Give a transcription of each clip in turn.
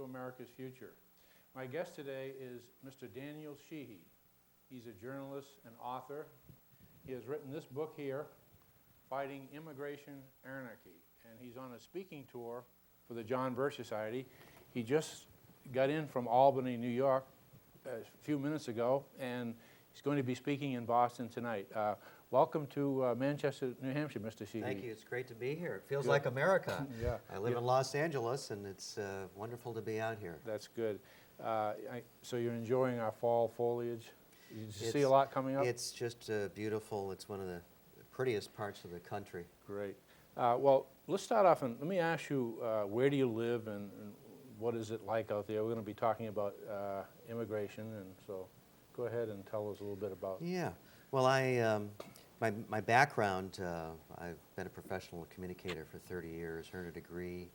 America's Future. My guest today is Mr. Daniel Sheehy. He's a journalist and author. He has written this book here, Fighting Immigration Anarchy, and he's on a speaking tour for the John Birch Society. He just got in from Albany, New York a few minutes ago, and he's going to be speaking in Boston tonight. Welcome to Manchester, New Hampshire, Mr. Sheehy. Thank you. It's great to be here. It feels Good. like America. Yeah. I live in Los Angeles, and it's wonderful to be out here. That's good. So you're enjoying our fall foliage? You see a lot coming up? It's just beautiful. It's one of the prettiest parts of the country. Great. Well, let's start off, and let me ask you, where do you live and what is it like out there? We're going to be talking about immigration, and so go ahead and tell us a little bit about. Yeah. Well, my background, I've been a professional communicator for 30 years, earned a degree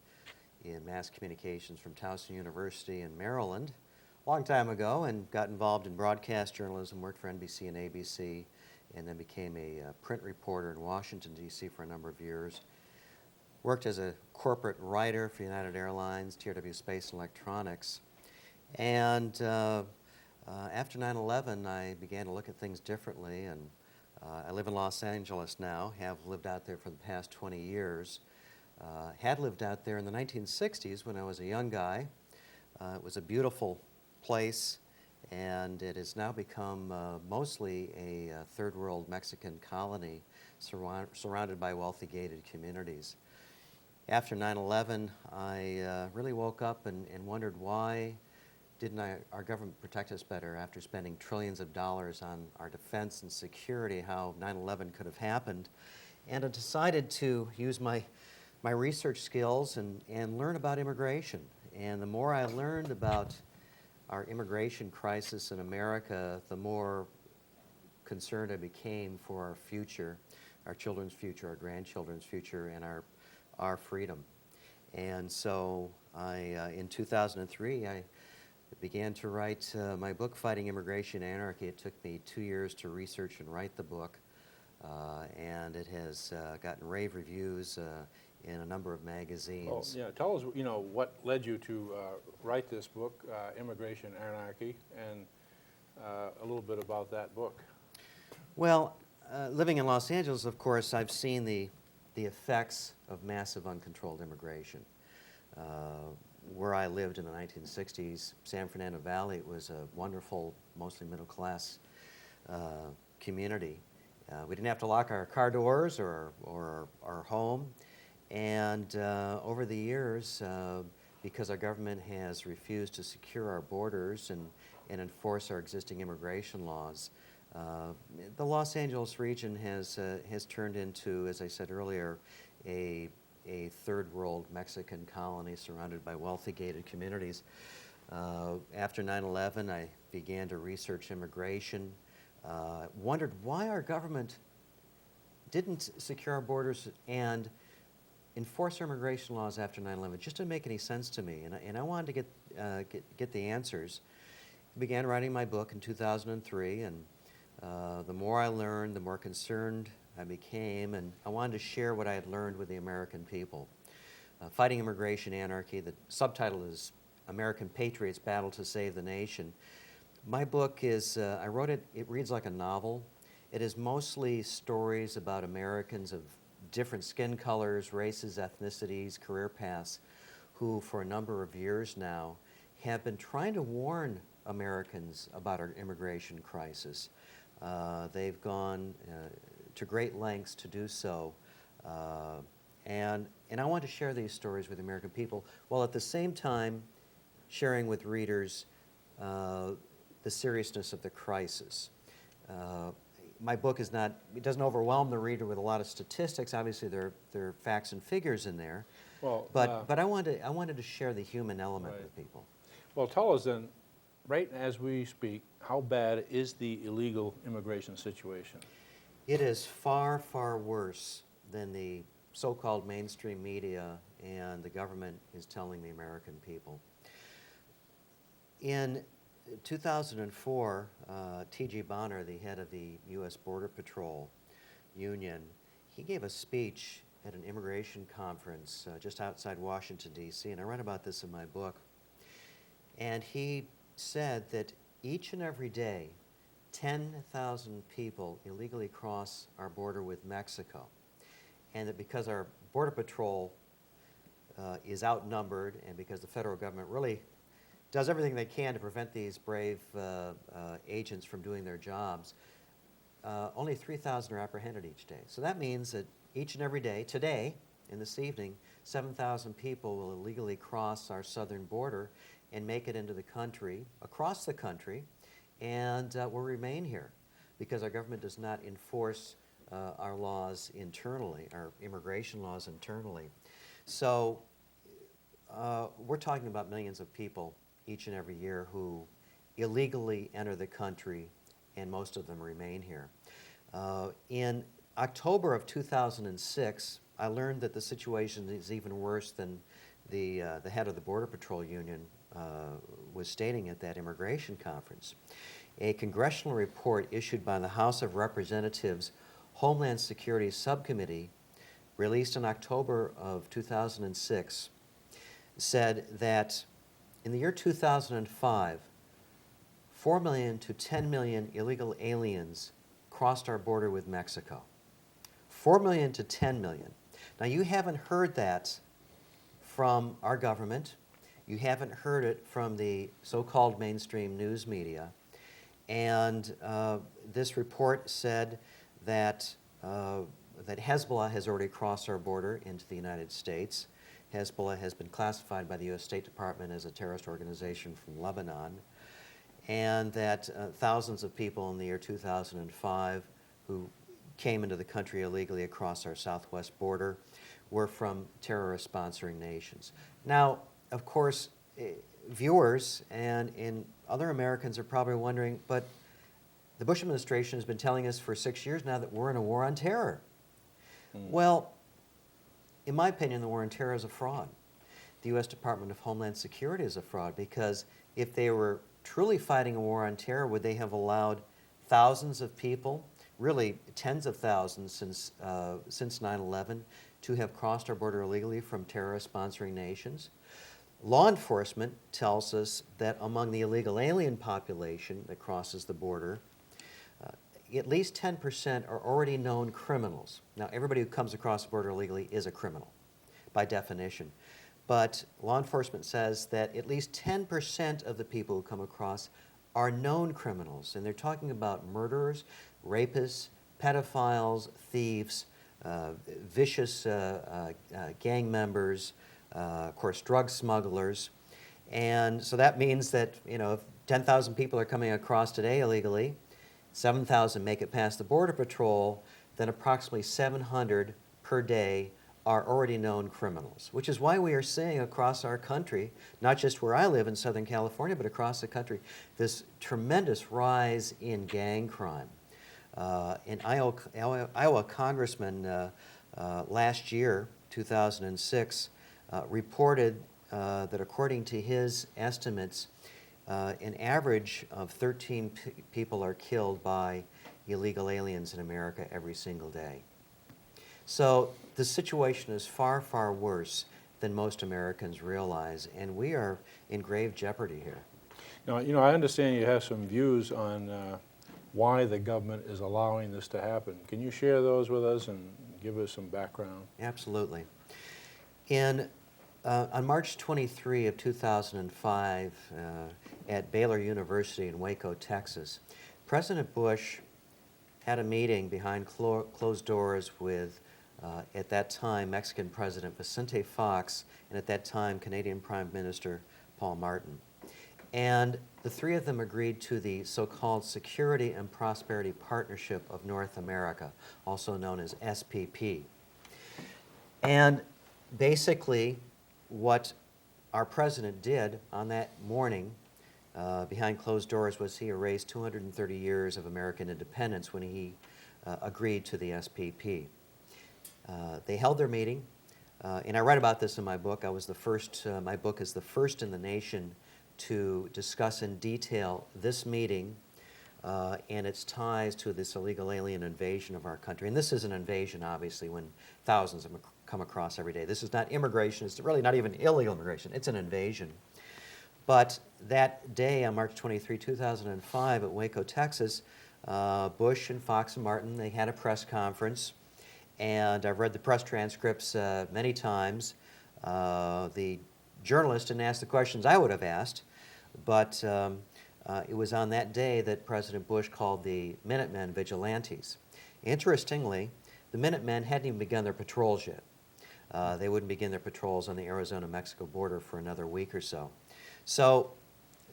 in mass communications from Towson University in Maryland a long time ago, and got involved in broadcast journalism, worked for NBC and ABC, and then became a print reporter in Washington, D.C. for a number of years. Worked as a corporate writer for United Airlines, TRW Space and Electronics, and after 9/11, I began to look at things differently, and I live in Los Angeles now, have lived out there for the past 20 years. Had lived out there in the 1960s when I was a young guy. It was a beautiful place, and it has now become mostly a third world Mexican colony surrounded by wealthy gated communities. After 9/11, I really woke up and wondered, why didn't our government protect us better after spending trillions of dollars on our defense and security, how 9/11 could have happened. And I decided to use my research skills and learn about immigration. And the more I learned about our immigration crisis in America, the more concerned I became for our future, our children's future, our grandchildren's future, and our freedom. And so in 2003, I began to write my book, Fighting Immigration Anarchy. It took me 2 years to research and write the book, and it has gotten rave reviews in a number of magazines. Well, yeah, tell us, what led you to write this book, Immigration Anarchy, and a little bit about that book. Well, living in Los Angeles, of course, I've seen the effects of massive uncontrolled immigration. Where I lived in the 1960s, San Fernando Valley, it was a wonderful, mostly middle-class community. We didn't have to lock our car doors or our home. And over the years, because our government has refused to secure our borders and enforce our existing immigration laws, the Los Angeles region has turned into, as I said earlier, a third world Mexican colony surrounded by wealthy gated communities. After 9/11, I began to research immigration, wondered why our government didn't secure our borders and enforce our immigration laws after 9/11. Just didn't make any sense to me, and I wanted to get the answers. I began writing my book in 2003, and the more I learned, the more concerned I became, and I wanted to share what I had learned with the American people. Fighting Immigration Anarchy, the subtitle is American Patriots Battle to Save the Nation. My book is, I wrote it, it reads like a novel. It is mostly stories about Americans of different skin colors, races, ethnicities, career paths, who for a number of years now have been trying to warn Americans about our immigration crisis. They've gone to great lengths to do so, and I want to share these stories with the American people, while at the same time sharing with readers the seriousness of the crisis. My book is not, it doesn't overwhelm the reader with a lot of statistics. Obviously there are facts and figures in there, Well, but I wanted to share the human element with people. Well, tell us then, right as we speak, how bad is the illegal immigration situation? It is far, far worse than the so-called mainstream media and the government is telling the American people. In 2004, T.G. Bonner, the head of the U.S. Border Patrol Union, he gave a speech at an immigration conference just outside Washington, D.C., and I write about this in my book. And he said that each and every day, 10,000 people illegally cross our border with Mexico. And that because our Border Patrol is outnumbered, and because the federal government really does everything they can to prevent these brave agents from doing their jobs, only 3,000 are apprehended each day. So that means that each and every day, today and this evening, 7,000 people will illegally cross our southern border and make it into the country, across the country, and will remain here because our government does not enforce our laws internally, our immigration laws internally. So we're talking about millions of people each and every year who illegally enter the country, and most of them remain here. In October of 2006, I learned that the situation is even worse than the head of the Border Patrol Union was stating at that immigration conference. A congressional report issued by the House of Representatives Homeland Security Subcommittee, released in October of 2006, said that in the year 2005, 4 million to 10 million illegal aliens crossed our border with Mexico. 4 million to 10 million. Now, you haven't heard that from our government. You haven't heard it from the so-called mainstream news media. And this report said that Hezbollah has already crossed our border into the United States. Hezbollah has been classified by the U.S. State Department as a terrorist organization from Lebanon, and that thousands of people in the year 2005 who came into the country illegally across our southwest border were from terrorist-sponsoring nations. Now, of course, viewers and other Americans are probably wondering, but the Bush administration has been telling us for 6 years now that we're in a war on terror. Well, in my opinion, the war on terror is a fraud. The U.S. Department of Homeland Security is a fraud, because if they were truly fighting a war on terror, would they have allowed thousands of people, really tens of thousands since 9/11, to have crossed our border illegally from terrorist-sponsoring nations? Law enforcement tells us that among the illegal alien population that crosses the border, at least 10% are already known criminals. Now, everybody who comes across the border illegally is a criminal, by definition. But law enforcement says that at least 10% of the people who come across are known criminals. And they're talking about murderers, rapists, pedophiles, thieves, vicious gang members, of course, drug smugglers. And so that means that, if 10,000 people are coming across today illegally, 7,000 make it past the Border Patrol, then approximately 700 per day are already known criminals, which is why we are seeing across our country, not just where I live in Southern California, but across the country, this tremendous rise in gang crime. An Iowa congressman last year, 2006, reported that according to his estimates, an average of 13 people are killed by illegal aliens in America every single day. So the situation is far, far worse than most Americans realize, and we are in grave jeopardy here. Now, I understand you have some views on why the government is allowing this to happen. Can you share those with us and give us some background? Absolutely. On March 23 of 2005, at Baylor University in Waco, Texas, President Bush had a meeting behind closed doors with, at that time, Mexican President Vicente Fox, and at that time, Canadian Prime Minister Paul Martin. And the three of them agreed to the so-called Security and Prosperity Partnership of North America, also known as SPP. And basically, what our president did on that morning behind closed doors was he erased 230 years of American independence when he agreed to the SPP. They held their meeting, and I write about this in my book. I was the first, my book is the first in the nation to discuss in detail this meeting and its ties to this illegal alien invasion of our country. And this is an invasion, obviously, when thousands of them come across every day. This is not immigration. It's really not even illegal immigration. It's an invasion. But that day on March 23, 2005 at Waco, Texas, Bush and Fox and Martin, they had a press conference, and I've read the press transcripts many times. The journalist didn't ask the questions I would have asked, but it was on that day that President Bush called the Minutemen vigilantes. Interestingly, the Minutemen hadn't even begun their patrols yet. They wouldn't begin their patrols on the Arizona-Mexico border for another week or so. So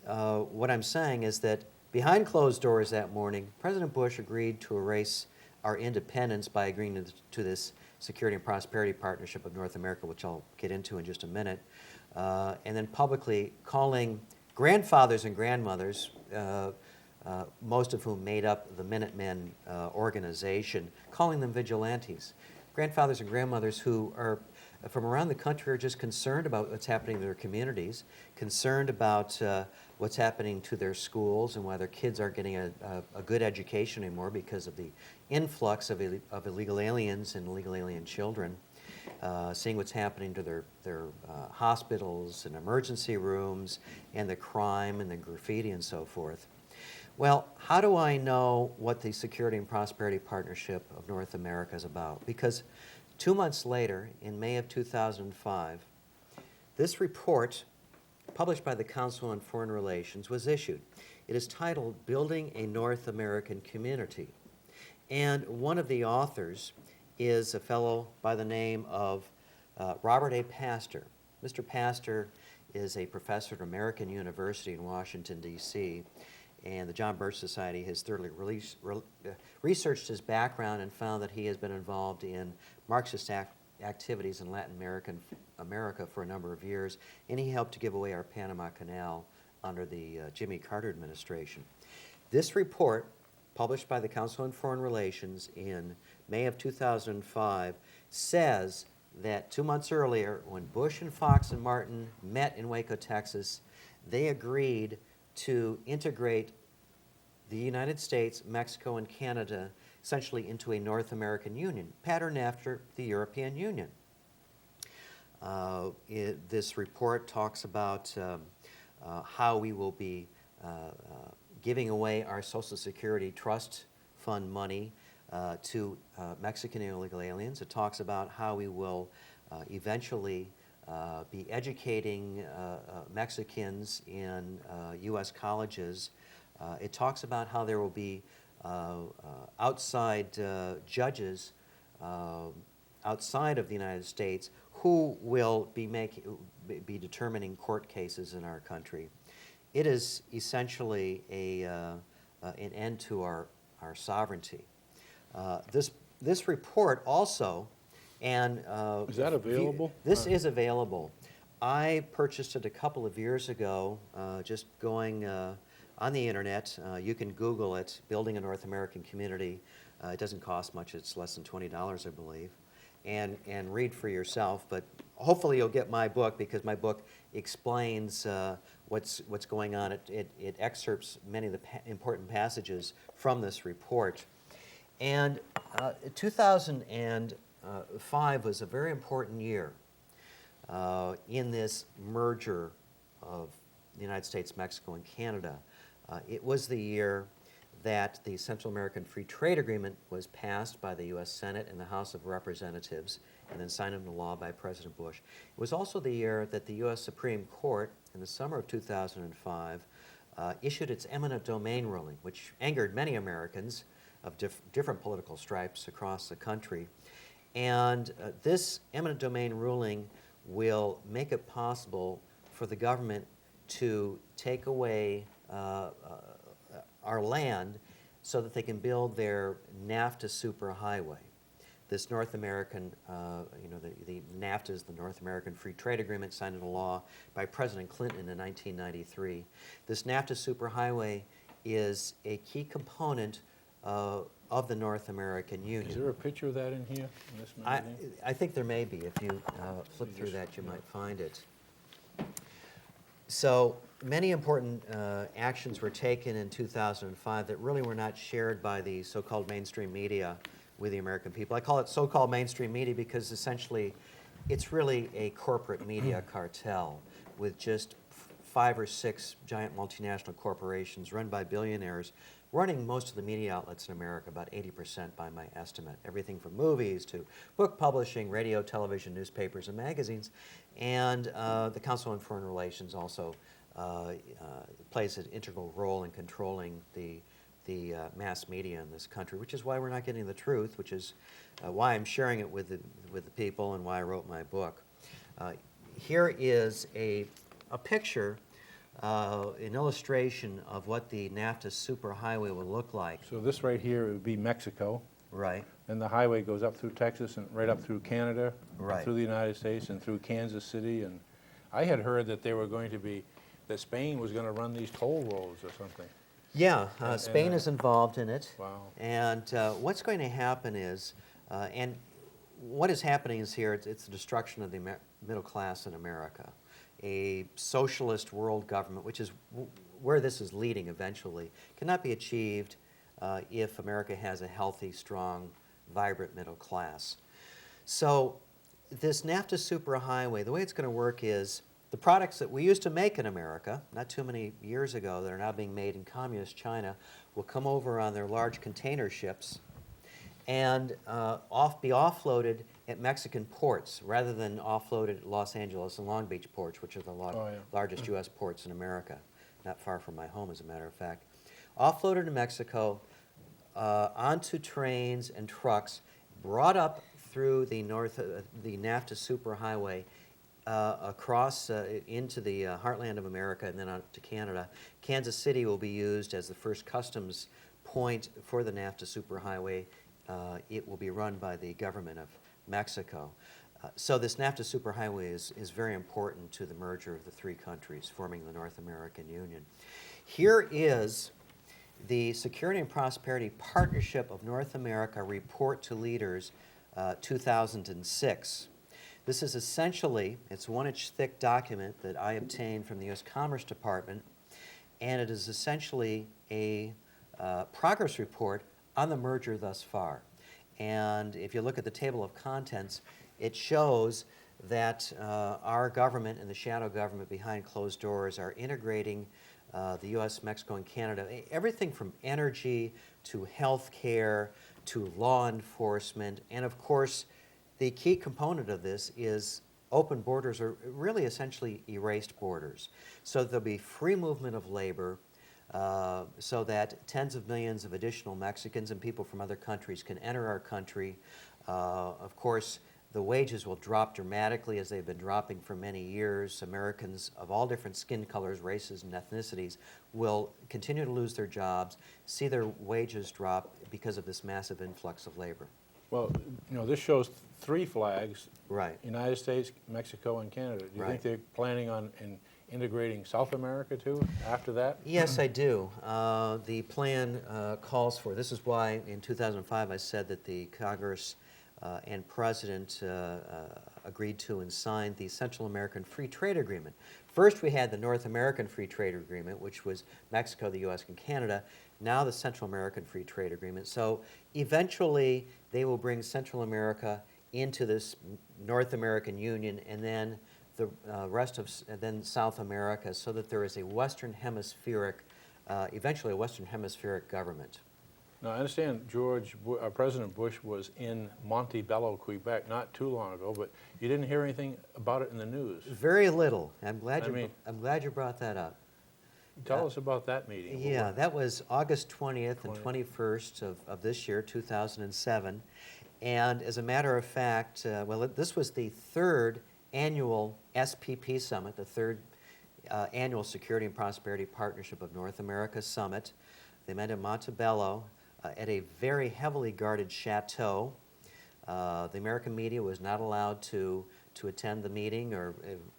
what I'm saying is that behind closed doors that morning, President Bush agreed to erase our independence by agreeing to this Security and Prosperity Partnership of North America, which I'll get into in just a minute, and then publicly calling grandfathers and grandmothers, most of whom made up the Minutemen organization, calling them vigilantes. Grandfathers and grandmothers who are from around the country are just concerned about what's happening in their communities, concerned about what's happening to their schools and why their kids aren't getting a good education anymore because of the influx of illegal aliens and illegal alien children, seeing what's happening to their hospitals and emergency rooms and the crime and the graffiti and so forth. Well, how do I know what the Security and Prosperity Partnership of North America is about? Because 2 months later, in May of 2005, this report, published by the Council on Foreign Relations, was issued. It is titled Building a North American Community. And one of the authors is a fellow by the name of Robert A. Pastor. Mr. Pastor is a professor at American University in Washington, D.C., and the John Birch Society has thoroughly researched his background and found that he has been involved in Marxist activities in Latin America for a number of years, and he helped to give away our Panama Canal under the Jimmy Carter administration. This report, published by the Council on Foreign Relations in May of 2005, says that 2 months earlier, when Bush and Fox and Martin met in Waco, Texas, they agreed to integrate the United States, Mexico, and Canada essentially into a North American Union, patterned after the European Union. This report talks about how we will be giving away our Social Security Trust Fund money to Mexican illegal aliens. It talks about how we will eventually be educating Mexicans in U.S. colleges. It talks about how there will be outside judges outside of the United States who will be determining court cases in our country. It is essentially an end to our sovereignty. This report also, and is that available? This is available. I purchased it a couple of years ago, just going on the internet. You can Google it, Building a North American Community. It doesn't cost much. It's less than $20, I believe. And read for yourself. But hopefully you'll get my book, because my book explains what's going on. It excerpts many of the important passages from this report. And 2005 was a very important year in this merger of the United States, Mexico, and Canada. It was the year that the Central American Free Trade Agreement was passed by the U.S. Senate and the House of Representatives and then signed into law by President Bush. It was also the year that the U.S. Supreme Court, in the summer of 2005, issued its eminent domain ruling, which angered many Americans of different political stripes across the country. And this eminent domain ruling will make it possible for the government to take away our land so that they can build their NAFTA superhighway. This North American, the NAFTA is the North American Free Trade Agreement signed into law by President Clinton in 1993. This NAFTA superhighway is a key component of the North American Union. Is there a picture of that in here, in this magazine? I think there may be. If you flip through that, you might find it. So many important actions were taken in 2005 that really were not shared by the so-called mainstream media with the American people. I call it so-called mainstream media because essentially it's really a corporate media cartel with just 5 or 6 giant multinational corporations run by billionaires running most of the media outlets in America, about 80% by my estimate. Everything from movies to book publishing, radio, television, newspapers, and magazines. And the Council on Foreign Relations also plays an integral role in controlling the mass media in this country, which is why we're not getting the truth, which is why I'm sharing it with the people and why I wrote my book. Here is a picture, an illustration of what the NAFTA superhighway will look like. So this right here would be Mexico. Right. And the highway goes up through Texas and right up through Canada, Right. through the United States and through Kansas City. And I had heard that that Spain was going to run these toll roads or something. Yeah, Spain is involved in it. Wow. And what's going to happen is, and what is happening is here, it's the destruction of the middle class in America. A socialist world government, which is where this is leading eventually, cannot be achieved if America has a healthy, strong, vibrant middle class. So this NAFTA superhighway, the way it's going to work is the products that we used to make in America, not too many years ago, that are now being made in communist China, will come over on their large container ships and be offloaded at Mexican ports rather than offloaded at Los Angeles and Long Beach ports, which are the largest U.S. ports in America, not far from my home, as a matter of fact. Offloaded to Mexico, onto trains and trucks, brought up through the NAFTA superhighway, across into the heartland of America and then out to Canada. Kansas City will be used as the first customs point for the NAFTA superhighway. It will be run by the government of Mexico. So this NAFTA superhighway is very important to the merger of the three countries forming the North American Union. Here is the Security and Prosperity Partnership of North America Report to Leaders 2006. This is essentially, it's 1-inch thick document that I obtained from the U.S. Commerce Department, and it is essentially a progress report on the merger thus far. And if you look at the table of contents, it shows that our government and the shadow government behind closed doors are integrating the U.S., Mexico, and Canada, everything from energy to health care to law enforcement, and of course, the key component of this is open borders, or really essentially erased borders. So there'll be free movement of labor, so that tens of millions of additional Mexicans and people from other countries can enter our country. Of course, the wages will drop dramatically as they've been dropping for many years. Americans of all different skin colors, races, and ethnicities will continue to lose their jobs, see their wages drop because of this massive influx of labor. Well, this shows 3 flags. Right. United States, Mexico, and Canada. Do you think they're planning on integrating South America too after that? Yes, I do. The plan calls for, this is why in 2005 I said that the Congress and President agreed to and signed the Central American Free Trade Agreement. First we had the North American Free Trade Agreement, which was Mexico, the U.S., and Canada. Now the Central American Free Trade Agreement. So eventually they will bring Central America into this North American Union, and then the rest of then South America, so that there is a Western Hemispheric, eventually a Western Hemispheric government. Now, I understand President Bush was in Montebello, Quebec, not too long ago, but you didn't hear anything about it in the news. Very little. I'm glad you brought that up. Tell us about that meeting. Yeah, that was August 20th and 21st of this year, 2007. And as a matter of fact, this was the 3rd annual SPP Summit, the 3rd annual Security and Prosperity Partnership of North America Summit. They met in Montebello at a very heavily guarded chateau. The American media was not allowed to attend the meeting, or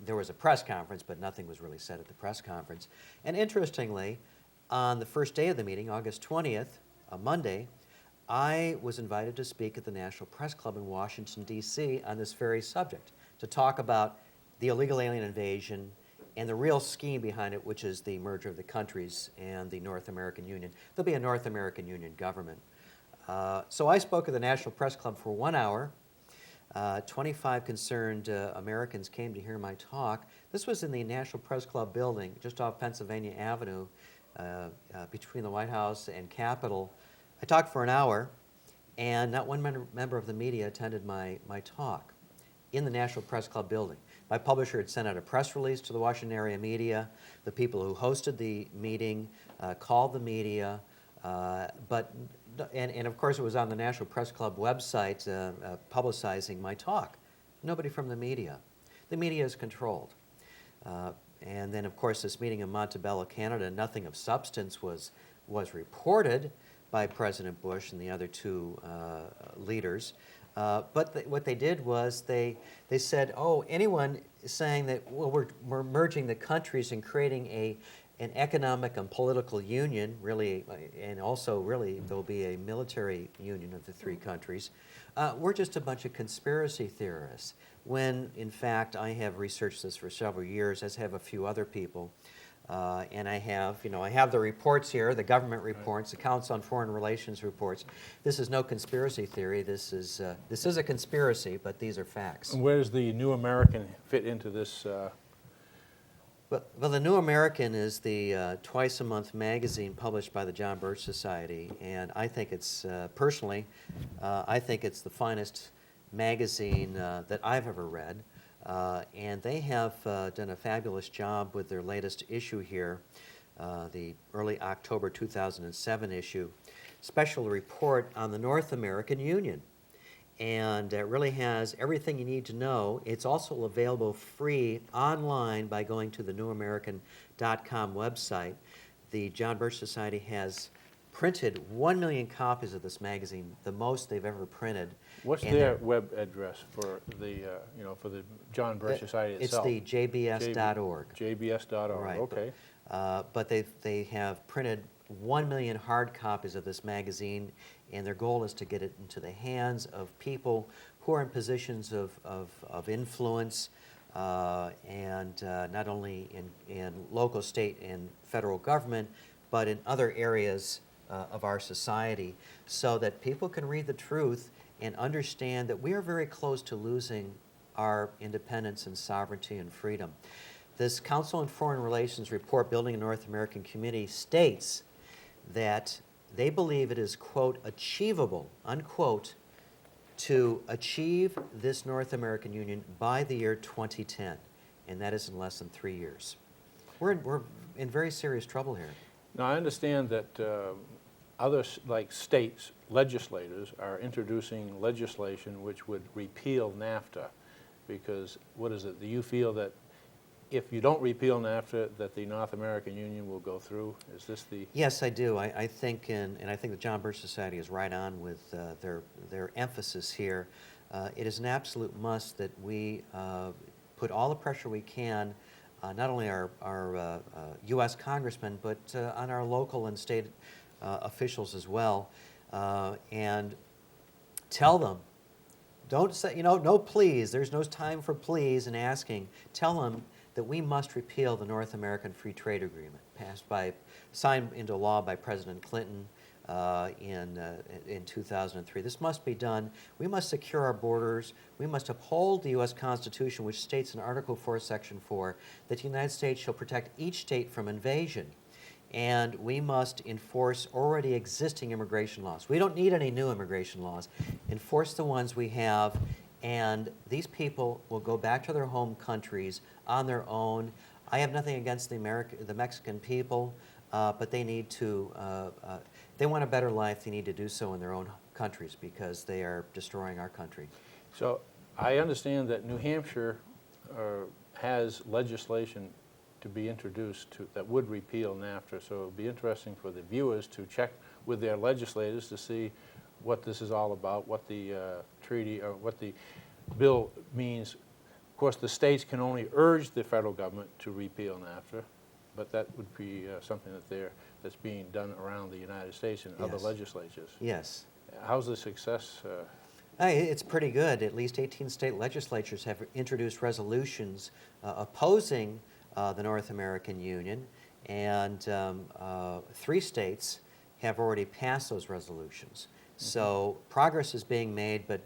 there was a press conference, but nothing was really said at the press conference. And interestingly, on the first day of the meeting, August 20th, a Monday, I was invited to speak at the National Press Club in Washington, D.C. on this very subject, to talk about the illegal alien invasion and the real scheme behind it, which is the merger of the countries and the North American Union. There'll be a North American Union government. So I spoke at the National Press Club for 1 hour. 25 concerned Americans came to hear my talk. This was in the National Press Club building, just off Pennsylvania Avenue, between the White House and Capitol. I talked for an hour, and not one member of the media attended my talk in the National Press Club building. My publisher had sent out a press release to the Washington area media. The people who hosted the meeting called the media, and of course it was on the National Press Club website publicizing my talk. Nobody from the media. The media is controlled. And then of course this meeting in Montebello, Canada, nothing of substance was reported by President Bush and the other two leaders. But what they did was they said, oh, anyone saying that, well, we're merging the countries and creating an economic and political union, really, and also really there'll be a military union of the three countries, we're just a bunch of conspiracy theorists. When, in fact, I have researched this for several years, as have a few other people. And I have the reports here, the government reports, the Council on Foreign Relations reports. This is no conspiracy theory. This is a conspiracy, but these are facts. And where does the New American fit into this? Well, the New American is the twice-a-month magazine published by the John Birch Society, and I think it's, personally, I think it's the finest magazine that I've ever read. And they have done a fabulous job with their latest issue here, the early October 2007 issue, special report on the North American Union. And it really has everything you need to know. It's also available free online by going to the newamerican.com website. The John Birch Society has printed 1 million copies of this magazine, the most they've ever printed. What's their web address for the, for the John Birch Society itself? It's the jbs.org. jbs.org, Right, okay. But they have printed 1 million hard copies of this magazine, and their goal is to get it into the hands of people who are in positions of influence, and not only in local, state, and federal government, but in other areas of our society, so that people can read the truth and understand that we are very close to losing our independence and sovereignty and freedom. This Council on Foreign Relations report, Building a North American Community, states that they believe it is, quote, achievable, unquote, to achieve this North American Union by the year 2010, and that is in less than 3 years. We're in very serious trouble here. Now, I understand that other, like states, legislators are introducing legislation which would repeal NAFTA, because, what is it, do you feel that if you don't repeal NAFTA, that the North American Union will go through? Is this the... Yes, I do. I think, and I think the John Birch Society is right on with their emphasis here. It is an absolute must that we put all the pressure we can, not only our U.S. congressmen, but on our local and state officials as well, and tell them, don't say, no please, there's no time for please and asking. Tell them that we must repeal the North American Free Trade Agreement, signed into law by President Clinton in 2003. This must be done. We must secure our borders. We must uphold the U.S. Constitution, which states in Article 4, Section 4, that the United States shall protect each state from invasion. And we must enforce already existing immigration laws. We don't need any new immigration laws. Enforce the ones we have, and these people will go back to their home countries on their own. I have nothing against the Mexican people, but they need to, they want a better life, they need to do so in their own countries, because they are destroying our country. So I understand that New Hampshire has legislation to be introduced that would repeal NAFTA, so it would be interesting for the viewers to check with their legislators to see what this is all about, what the treaty or what the bill means. Of course, the states can only urge the federal government to repeal NAFTA, but that would be something that's being done around the United States and other legislatures. Yes. How's the success? It's pretty good. At least 18 state legislatures have introduced resolutions opposing the North American Union, and 3 states have already passed those resolutions. So progress is being made, but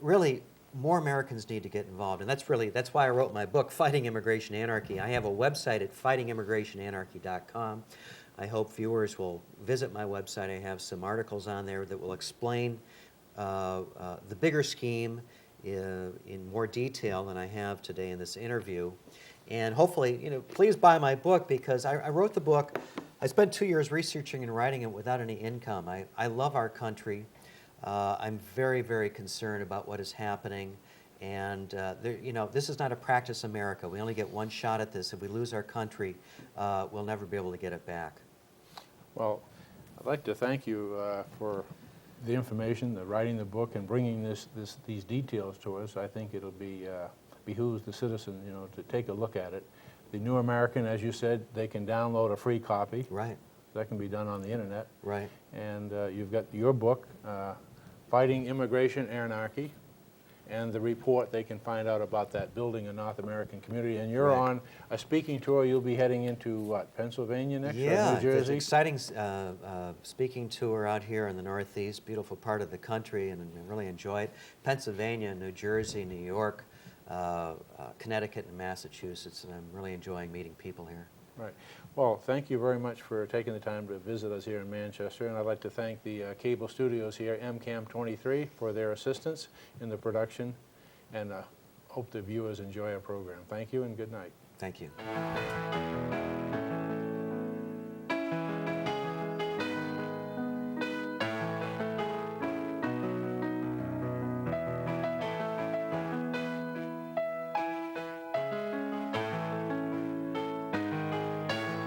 really more Americans need to get involved, and that's why I wrote my book, Fighting Immigration Anarchy. I have a website at fightingimmigrationanarchy.com. I hope viewers will visit my website. I have some articles on there that will explain the bigger scheme in more detail than I have today in this interview. And hopefully, please buy my book, because I wrote the book. I spent 2 years researching and writing it without any income. I love our country. I'm very, very concerned about what is happening. And this is not a practice America. We only get one shot at this. If we lose our country, we'll never be able to get it back. Well, I'd like to thank you for the information, the writing the book, and bringing these details to us. I think it'll behooves the citizen, to take a look at it. The New American, as you said, they can download a free copy. Right. That can be done on the internet. Right. And you've got your book, Fighting Immigration Anarchy, and the report. They can find out about that, Building a North American Community. And you're on a speaking tour. You'll be heading into what, Pennsylvania next, or New Jersey? It's an exciting speaking tour out here in the Northeast, beautiful part of the country, and I really enjoy it. Pennsylvania, New Jersey, New York, Connecticut, and Massachusetts, and I'm really enjoying meeting people here. Right. Well, thank you very much for taking the time to visit us here in Manchester, and I'd like to thank the cable studios here, MCAM 23, for their assistance in the production, and hope the viewers enjoy our program. Thank you and good night. Thank you.